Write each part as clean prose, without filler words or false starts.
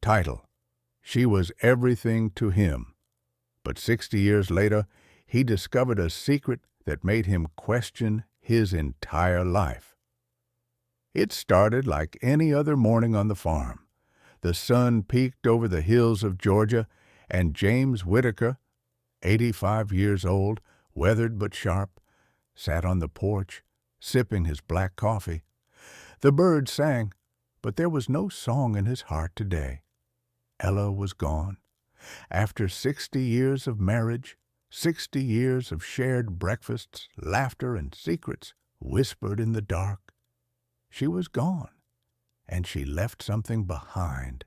Title: She Was Everything to Him. But 60 years later, he discovered a secret that made him question his entire life. It started like any other morning on the farm. The sun peeked over the hills of Georgia, and James Whitaker, 85 years old, weathered but sharp, sat on the porch, sipping his black coffee. The birds sang, but there was no song in his heart today. Ella was gone. After 60 years of marriage, 60 years of shared breakfasts, laughter, and secrets whispered in the dark, she was gone, and she left something behind,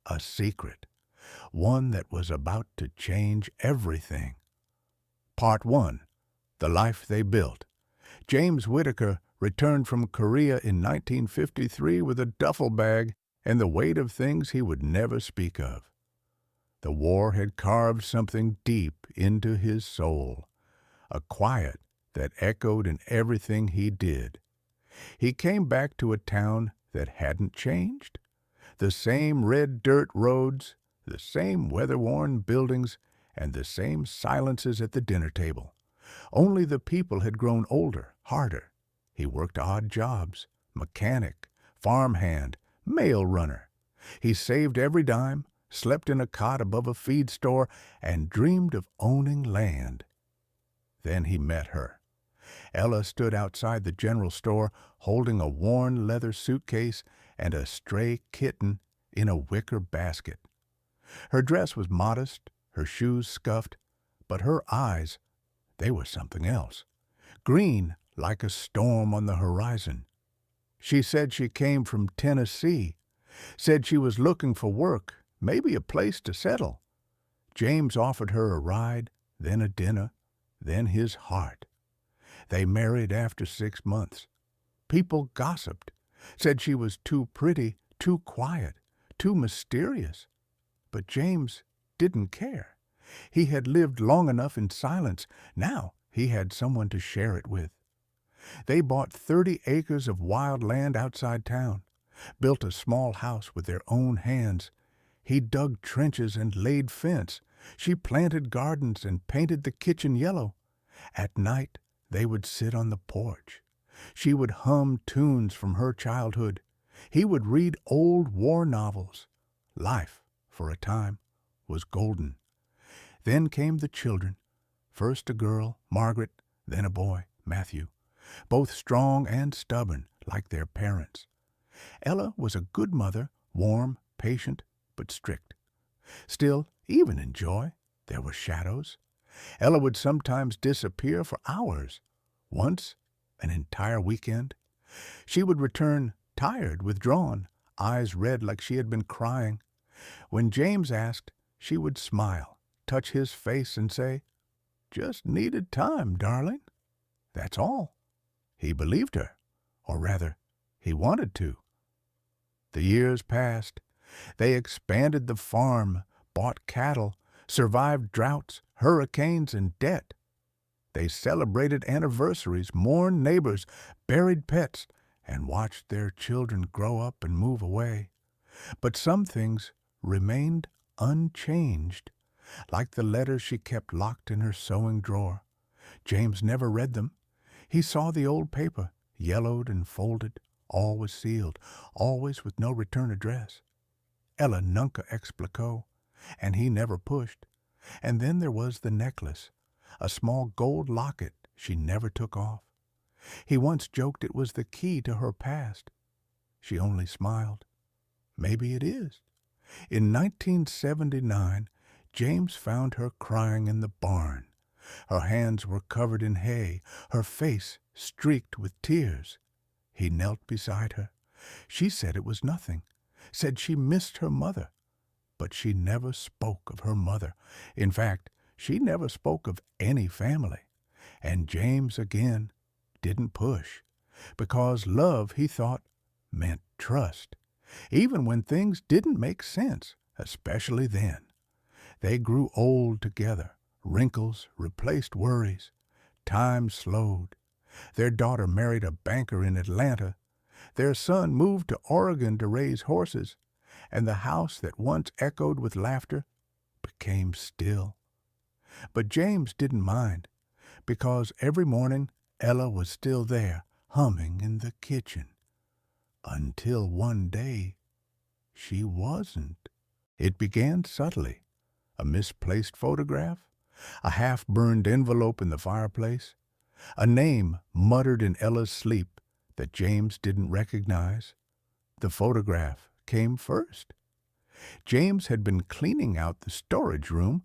a secret, one that was about to change everything. Part 1. The Life They Built. James Whitaker returned from Korea in 1953 with a duffel bag and the weight of things he would never speak of. The war had carved something deep into his soul, a quiet that echoed in everything he did. He came back to a town that hadn't changed. The same red dirt roads, the same weather-worn buildings, and the same silences at the dinner table. Only the people had grown older, harder. He worked odd jobs: mechanic, farmhand, mail runner. He saved every dime, slept in a cot above a feed store, and dreamed of owning land. Then he met her. Ella stood outside the general store holding a worn leather suitcase and a stray kitten in a wicker basket. Her dress was modest, her shoes scuffed, but her eyes, they were something else. Green like a storm on the horizon. She said she came from Tennessee, said she was looking for work, maybe a place to settle. James offered her a ride, then a dinner, then his heart. They married after 6 months. People gossiped, said she was too pretty, too quiet, too mysterious. But James didn't care. He had lived long enough in silence. Now he had someone to share it with. They bought 30 acres of wild land outside town, built a small house with their own hands. He dug trenches and laid fence. She planted gardens and painted the kitchen yellow. At night, they would sit on the porch. She would hum tunes from her childhood. He would read old war novels. Life, for a time, was golden. Then came the children. First a girl, Margaret, then a boy, Matthew. Both strong and stubborn, like their parents. Ella was a good mother, warm, patient, but strict. Still, even in joy, there were shadows. Ella would sometimes disappear for hours. Once, an entire weekend. She would return tired, withdrawn, eyes red like she had been crying. When James asked, she would smile, touch his face, and say, "Just needed time, darling." That's all. He believed her, or rather, he wanted to. The years passed. They expanded the farm, bought cattle, survived droughts, hurricanes, and debt. They celebrated anniversaries, mourned neighbors, buried pets, and watched their children grow up and move away. But some things remained unchanged, like the letters she kept locked in her sewing drawer. James never read them. He saw the old paper, yellowed and folded, always sealed, always with no return address. Ella nunca explicó, and he never pushed. And then there was the necklace, a small gold locket she never took off. He once joked it was the key to her past. She only smiled. Maybe it is. In 1979, James found her crying in the barn. Her hands were covered in hay, her face streaked with tears. He knelt beside her. She said it was nothing, said she missed her mother. But she never spoke of her mother. In fact, she never spoke of any family. And James, again, didn't push, because love, he thought, meant trust, even when things didn't make sense, especially then. They grew old together. Wrinkles replaced worries. Time slowed. Their daughter married a banker in Atlanta. Their son moved to Oregon to raise horses. and the house that once echoed with laughter became still. But James didn't mind, because every morning Ella was still there, humming in the kitchen. Until one day, she wasn't. It began subtly. A misplaced photograph, a half-burned envelope in the fireplace, a name muttered in Ella's sleep that James didn't recognize. The photograph came first. James had been cleaning out the storage room,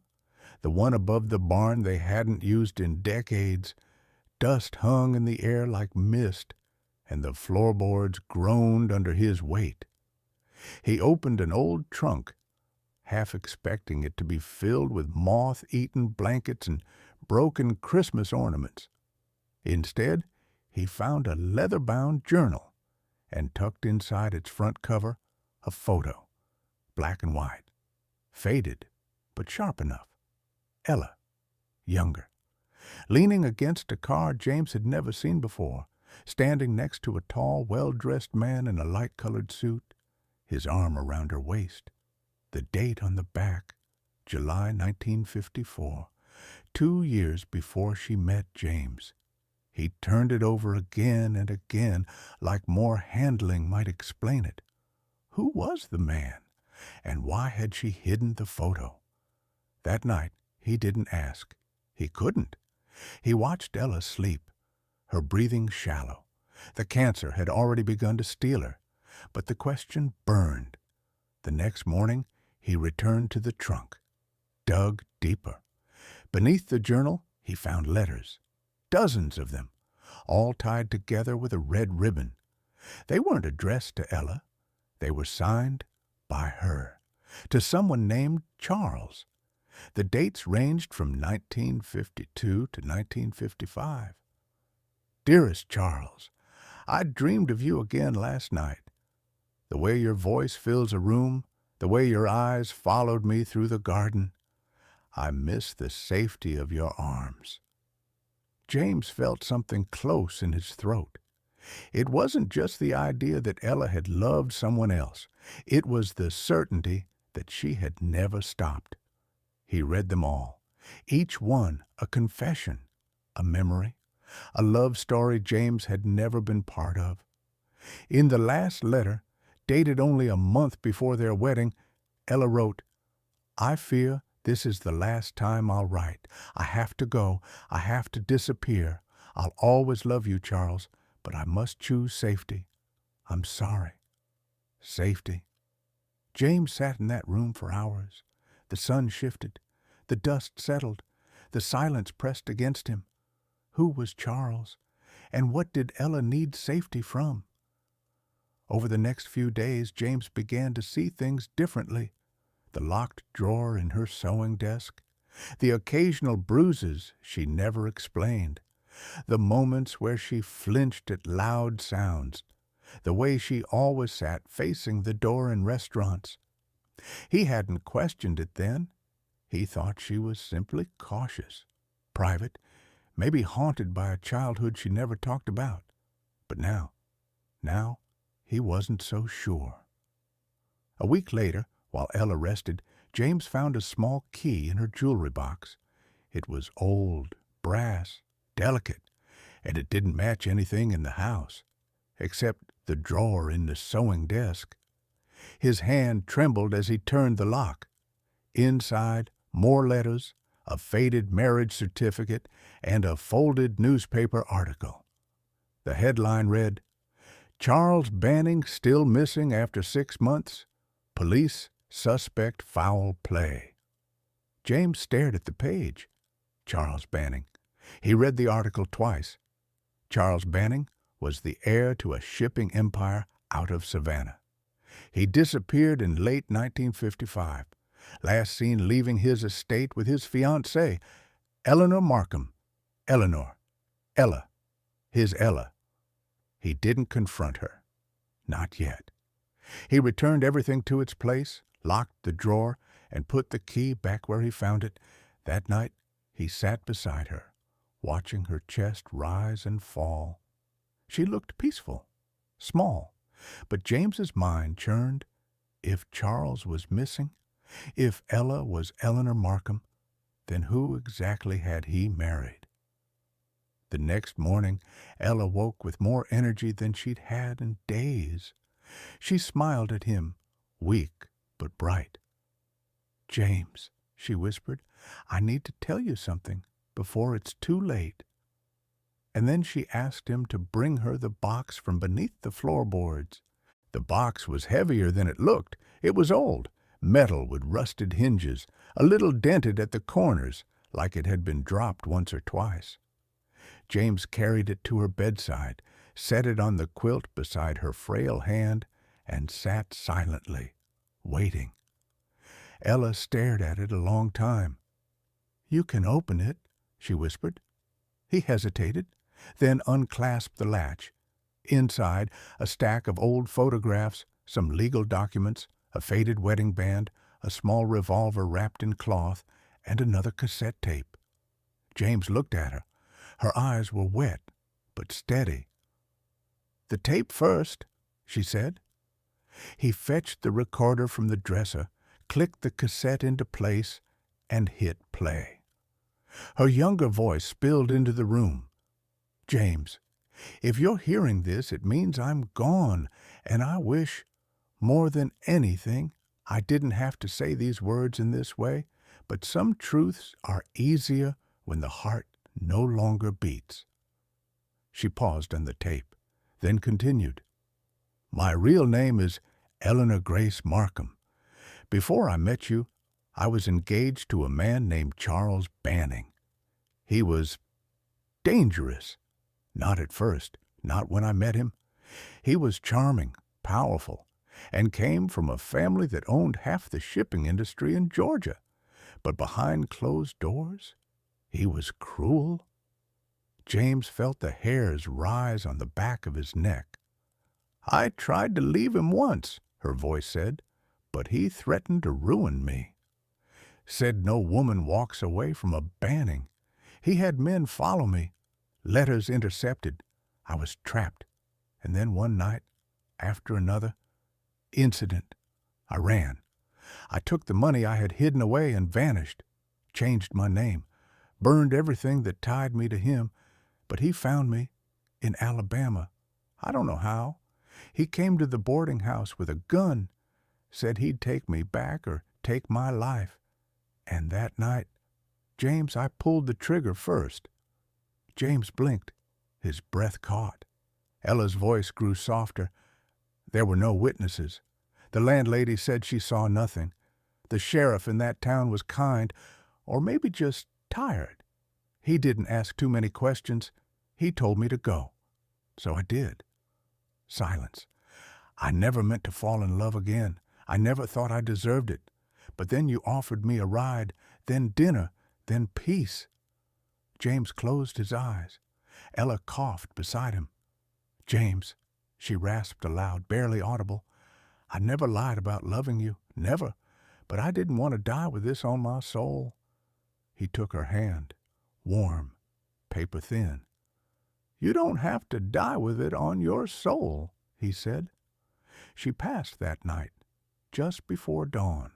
the one above the barn they hadn't used in decades. Dust hung in the air like mist, and the floorboards groaned under his weight. He opened an old trunk, half expecting it to be filled with moth-eaten blankets and broken Christmas ornaments. Instead, he found a leather-bound journal, and tucked inside its front cover, a photo, black and white, faded but sharp enough. Ella, younger, leaning against a car James had never seen before, standing next to a tall, well-dressed man in a light-colored suit, his arm around her waist. The date on the back, July 1954, 2 years before she met James. He turned it over again and again, like more handling might explain it. Who was the man, and why had she hidden the photo? That night, he didn't ask. He couldn't. He watched Ella sleep, her breathing shallow. The cancer had already begun to steal her, but the question burned. The next morning, he returned to the trunk, dug deeper. Beneath the journal, he found letters, dozens of them, all tied together with a red ribbon. They weren't addressed to Ella. They were signed by her, to someone named Charles. The dates ranged from 1952 to 1955. Dearest Charles, I dreamed of you again last night. The way your voice fills a room, the way your eyes followed me through the garden, I miss the safety of your arms. James felt something close in his throat. It wasn't just the idea that Ella had loved someone else. It was the certainty that she had never stopped. He read them all, each one a confession, a memory, a love story James had never been part of. In the last letter, dated only a month before their wedding, Ella wrote, "I fear this is the last time I'll write. I have to go. I have to disappear. I'll always love you, Charles, but I must choose safety. I'm sorry." Safety. James sat in that room for hours. The sun shifted. The dust settled. The silence pressed against him. Who was Charles? And what did Ella need safety from? Over the next few days, James began to see things differently. The locked drawer in her sewing desk, the occasional bruises she never explained, the moments where she flinched at loud sounds, the way she always sat facing the door in restaurants. He hadn't questioned it then. He thought she was simply cautious, private, maybe haunted by a childhood she never talked about. But now, he wasn't so sure. A week later, while Ella rested, James found a small key in her jewelry box. It was old, brass, delicate, and it didn't match anything in the house, except the drawer in the sewing desk. His hand trembled as he turned the lock. Inside, more letters, a faded marriage certificate, and a folded newspaper article. The headline read, "Charles Banning still missing after 6 months. Police suspect foul play." James stared at the page. Charles Banning. He read the article twice. Charles Banning was the heir to a shipping empire out of Savannah. He disappeared in late 1955, last seen leaving his estate with his fiancée, Eleanor Markham. Eleanor. Ella. His Ella. He didn't confront her. Not yet. He returned everything to its place, locked the drawer, and put the key back where he found it. That night, he sat beside her, watching her chest rise and fall. She looked peaceful, small, but James's mind churned. If Charles was missing, if Ella was Eleanor Markham, then who exactly had he married? The next morning, Ella woke with more energy than she'd had in days. She smiled at him, weak but bright. "James," she whispered, "I need to tell you something before it's too late." And then she asked him to bring her the box from beneath the floorboards. The box was heavier than it looked. It was old, metal with rusted hinges, a little dented at the corners, like it had been dropped once or twice. James carried it to her bedside, set it on the quilt beside her frail hand, and sat silently, waiting. Ella stared at it a long time. "You can open it," she whispered. He hesitated, then unclasped the latch. Inside, a stack of old photographs, some legal documents, a faded wedding band, a small revolver wrapped in cloth, and another cassette tape. James looked at her. Her eyes were wet, but steady. "The tape first," she said. He fetched the recorder from the dresser, clicked the cassette into place, and hit play. Her younger voice spilled into the room. "James, if you're hearing this, it means I'm gone, and I wish, more than anything, I didn't have to say these words in this way, but some truths are easier when the heart no longer beats." She paused on the tape, then continued. "My real name is Eleanor Grace Markham. Before I met you, I was engaged to a man named Charles Banning. He was dangerous. Not at first, not when I met him. He was charming, powerful, and came from a family that owned half the shipping industry in Georgia. But behind closed doors, he was cruel." James felt the hairs rise on the back of his neck. "I tried to leave him once," her voice said, "but he threatened to ruin me. Said no woman walks away from a Banning. He had men follow me, letters intercepted. I was trapped. And then one night, after another, incident. I ran. I took the money I had hidden away and vanished, changed my name, burned everything that tied me to him, but he found me in Alabama. I don't know how. He came to the boarding house with a gun, said he'd take me back or take my life. And that night, James, I pulled the trigger first." James blinked. His breath caught. Ella's voice grew softer. "There were no witnesses. The landlady said she saw nothing. The sheriff in that town was kind, or maybe just tired. He didn't ask too many questions. He told me to go. So I did." Silence. "I never meant to fall in love again. I never thought I deserved it. But then you offered me a ride, then dinner, then peace." James closed his eyes. Ella coughed beside him. "James," she rasped aloud, barely audible, "I never lied about loving you, never, but I didn't want to die with this on my soul." He took her hand, warm, paper thin. "You don't have to die with it on your soul," he said. She passed that night, just before dawn,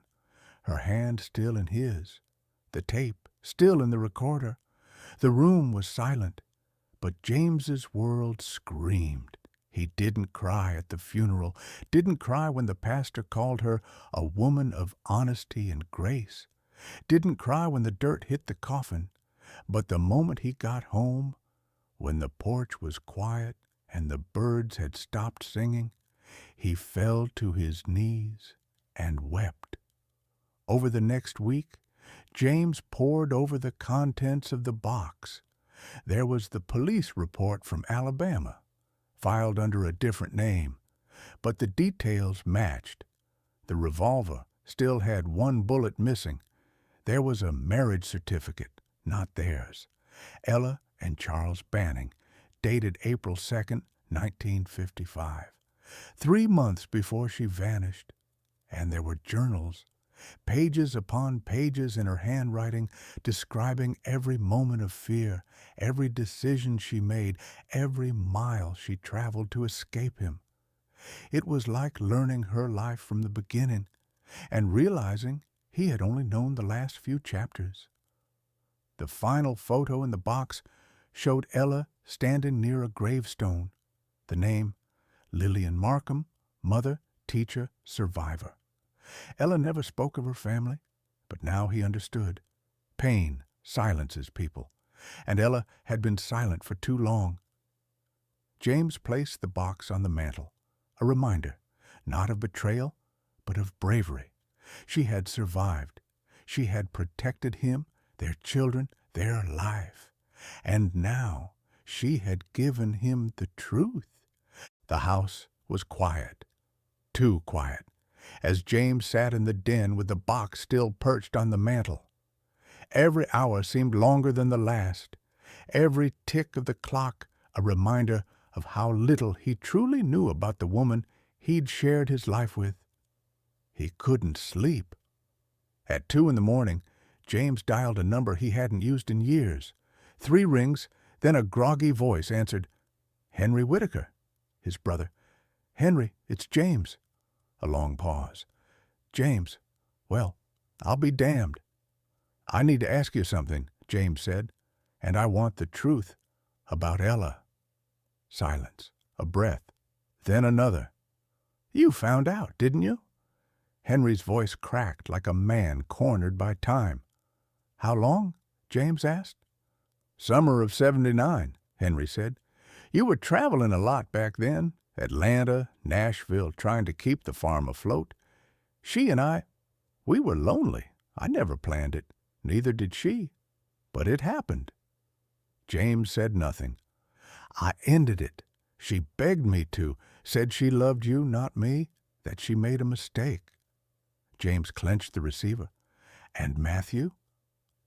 her hand still in his, the tape still in the recorder. The room was silent, but James's world screamed. He didn't cry at the funeral, didn't cry when the pastor called her a woman of honesty and grace, didn't cry when the dirt hit the coffin, but the moment he got home, when the porch was quiet and the birds had stopped singing, he fell to his knees and wept. Over the next week, James pored over the contents of the box. There was the police report from Alabama, filed under a different name, but the details matched. The revolver still had one bullet missing. There was a marriage certificate, not theirs. Ella and Charles Banning, dated April 2nd, 1955. 3 months before she vanished. And there were journals, pages upon pages in her handwriting, describing every moment of fear, every decision she made, every mile she traveled to escape him. It was like learning her life from the beginning and realizing he had only known the last few chapters. The final photo in the box showed Ella standing near a gravestone. The name, Lillian Markham, mother, teacher, survivor. Ella never spoke of her family, but now he understood. Pain silences people, and Ella had been silent for too long. James placed the box on the mantel, a reminder, not of betrayal, but of bravery. She had survived. She had protected him, their children, their life. And now she had given him the truth. The house was quiet, too quiet, as James sat in the den with the box still perched on the mantel. Every hour seemed longer than the last, every tick of the clock a reminder of how little he truly knew about the woman he'd shared his life with. He couldn't sleep. At 2 a.m, James dialed a number he hadn't used in years. 3 rings, then a groggy voice answered, "Henry Whitaker," his brother. "Henry, it's James." A long pause. "James, well, I'll be damned." "I need to ask you something," James said, "and I want the truth about Ella." Silence. A breath. Then another. "You found out, didn't you?" Henry's voice cracked like a man cornered by time. "How long?" James asked. "Summer of '79, Henry said. "You were traveling a lot back then, Atlanta, Nashville, trying to keep the farm afloat. She and we were lonely. I never planned it. Neither did she. But it happened." James said nothing. "I ended it. She begged me to, said she loved you, not me, that she made a mistake." James clenched the receiver. "And Matthew?"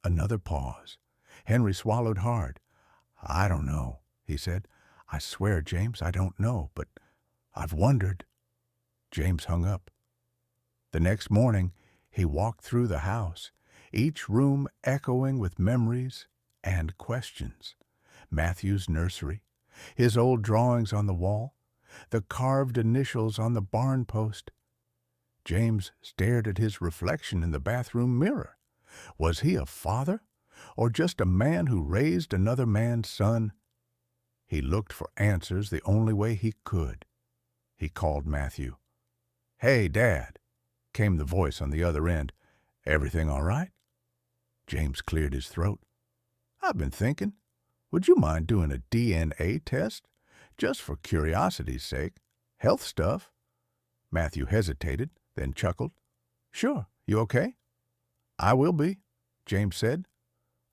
Another pause. Henry swallowed hard. "I don't know," he said. "I swear, James, I don't know, but I've wondered." James hung up. The next morning, he walked through the house, each room echoing with memories and questions. Matthew's nursery, his old drawings on the wall, the carved initials on the barn post. James stared at his reflection in the bathroom mirror. Was he a father, or just a man who raised another man's son? He looked for answers the only way he could. He called Matthew. "Hey, Dad," came the voice on the other end. "Everything all right?" James cleared his throat. "I've been thinking. Would you mind doing a DNA test? Just for curiosity's sake. Health stuff." Matthew hesitated, then chuckled. "Sure. You okay?" "I will be," James said.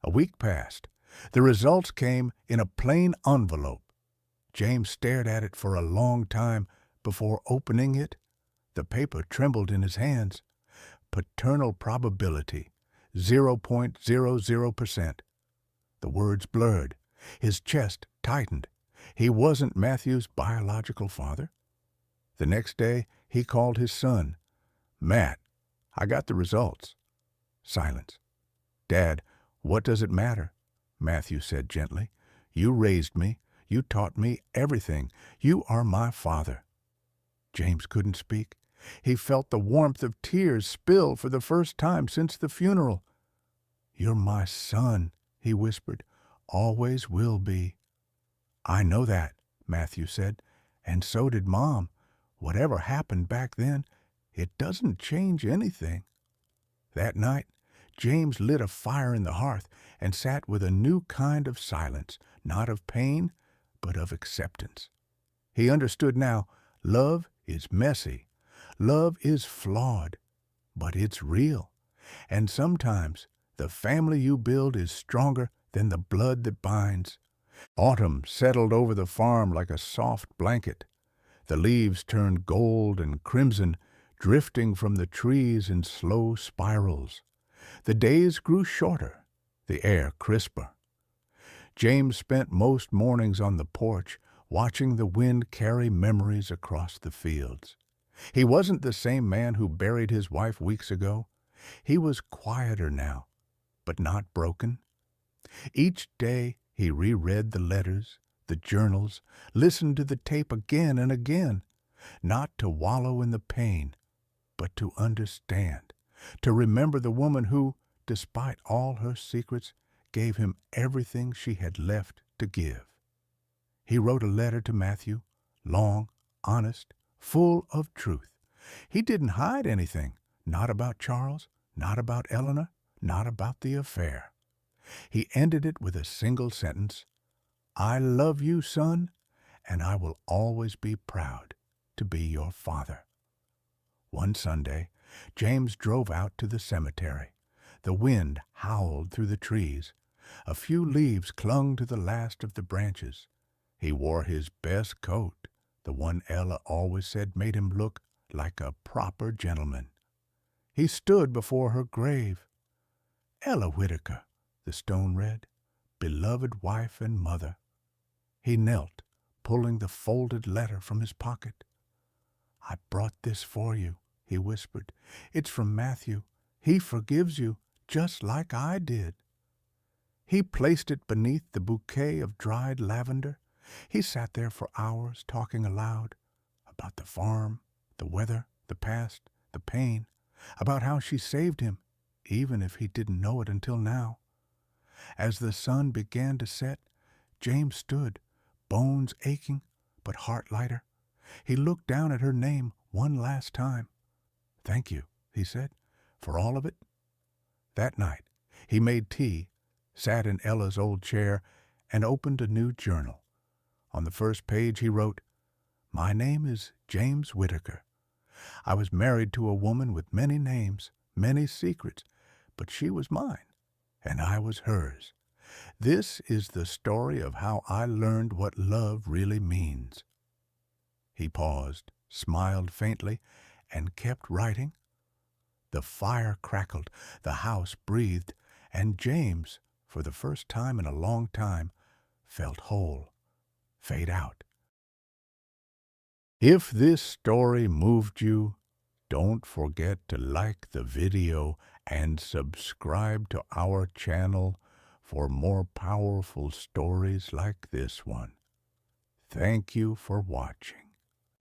A week passed. The results came in a plain envelope. James stared at it for a long time before opening it. The paper trembled in his hands. Paternal probability, 0.00%. The words blurred. His chest tightened. He wasn't Matthew's biological father. The next day, he called his son. "Matt, I got the results." Silence. "Dad, what does it matter?" Matthew said gently. "You raised me. You taught me everything. You are my father." James couldn't speak. He felt the warmth of tears spill for the first time since the funeral. "You're my son," he whispered. "Always will be." "I know that," Matthew said, "and so did Mom. Whatever happened back then, it doesn't change anything." That night, James lit a fire in the hearth and sat with a new kind of silence, not of pain, but of acceptance. He understood now, love is messy, love is flawed, but it's real. And sometimes the family you build is stronger than the blood that binds. Autumn settled over the farm like a soft blanket. The leaves turned gold and crimson, drifting from the trees in slow spirals. The days grew shorter, the air crisper. James spent most mornings on the porch, watching the wind carry memories across the fields. He wasn't the same man who buried his wife weeks ago. He was quieter now, but not broken. Each day he reread the letters, the journals, listened to the tape again and again. not to wallow in the pain, but to understand, to remember the woman who, despite all her secrets, gave him everything she had left to give. He wrote a letter to Matthew, long, honest, full of truth. He didn't hide anything, not about Charles, not about Eleanor, not about the affair. He ended it with a single sentence: "I love you, son, and I will always be proud to be your father." One Sunday, James drove out to the cemetery. The wind howled through the trees. A few leaves clung to the last of the branches. He wore his best coat, the one Ella always said made him look like a proper gentleman. He stood before her grave. "Ella Whitaker," the stone read, "beloved wife and mother." He knelt, pulling the folded letter from his pocket. "I brought this for you," he whispered. "It's from Matthew. He forgives you, just like I did." He placed it beneath the bouquet of dried lavender. He sat there for hours, talking aloud, about the farm, the weather, the past, the pain, about how she saved him, even if he didn't know it until now. As the sun began to set, James stood, bones aching, but heart lighter. He looked down at her name one last time. "Thank you," he said, "for all of it." That night, he made tea, sat in Ella's old chair, and opened a new journal. On the first page he wrote, "My name is James Whitaker. I was married to a woman with many names, many secrets, but she was mine, and I was hers. This is the story of how I learned what love really means." He paused, smiled faintly, and kept writing. The fire crackled, the house breathed, and James, for the first time in a long time, felt whole, fade out. If this story moved you, don't forget to like the video and subscribe to our channel for more powerful stories like this one. Thank you for watching.